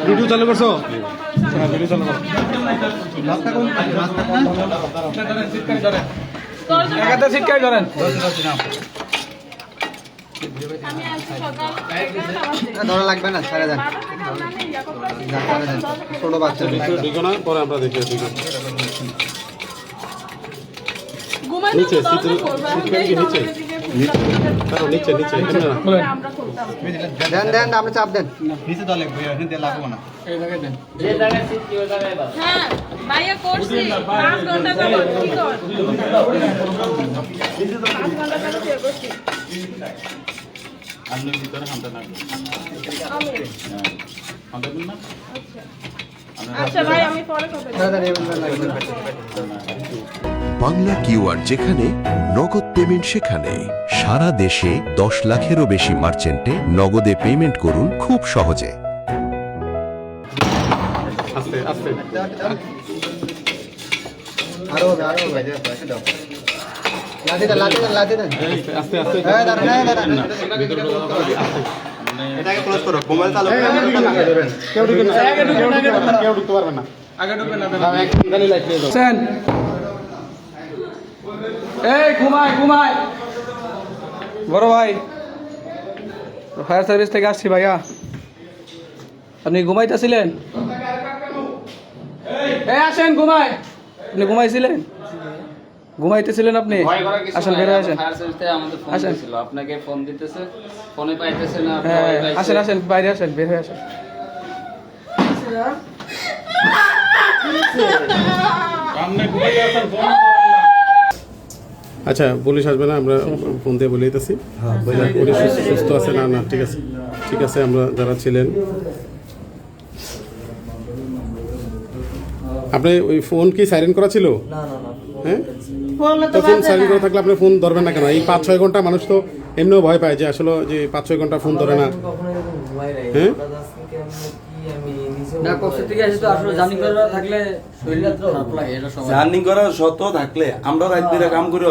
Video চালু করছো? Video চালু ধরেন। ধরা লাগবে না, ছেড়ে দেন। ছোট বাচ্চা পরে আমরা দেখি নিচে দেন দেন, আপনি চাপ দেন। নিচে তো লাগবে, এখানে লাগবো না। হ্যাঁ ভাইয়া করছি 5 ঘন্টা যাব কি কর 5 ঘন্টা যাব কি করছি আপনি ভিতরে হামটা না আমি হামটা না আচ্ছা ভাই আমি পরে কথা বাংলা কিউআর, যেখানে নগদ পেমেন্ট সেখানে। সারা দেশে 10 লাখেরও বেশি মার্চেন্টে নগদে পেমেন্ট করুন খুব সহজে। আস্তে আস্তে আরো ভাই দাও। লাঠি দেন, লাঠি দেন। আস্তে আস্তে এই দাঁড়ান, দাঁড়ান। এটাকে ক্লোজ করো, মোবাইল চালু করো। কেউ ঢুকবে না, কেউ ঢুকতে পারবে না। আগে ঢুকবে না, গালি লাইট দিয়ে দাও। এই ঘুমায় বড় ভাই, ফায়ার সার্ভিস থেকে আসছি ভাইয়া। আপনি ঘুমাইতেছিলেন? এই আসেন, ঘুমায়। আপনি ঘুমাইছিলেন? ঘুমাইতেছিলেন আপনি? আসেন, বের হয়ে আসেন। আসেন, আপনাকে ফোন দিতেছে, ফোনে পাইতেছে না। হ্যাঁ আসেন আসেন, বাইরে আসেন, বের হয়ে আসেন। আচ্ছা, পুলিশ আসবে না, আমরা ফোন দিয়ে বলে দিতেছি। পুলিশ সুস্থ আছে না? না, ঠিক আছে, ঠিক আছে। আমরা যারা ছিলেন, আপনি ওই ফোন কি সাইলেন্ট করা ছিল? হ্যাঁ, তো ফোন সাইলেন্ট করা থাকলে আপনি ফোন ধরবেন না কেন? এই 5-6 ঘন্টা মানুষ তো এমনিও ভয় পায় যে আসলে যে 5-6 ঘন্টা ফোন ধরে না। হ্যাঁ, জার্নি করার শত থাকলে আমরা রাত দিনে কাম করে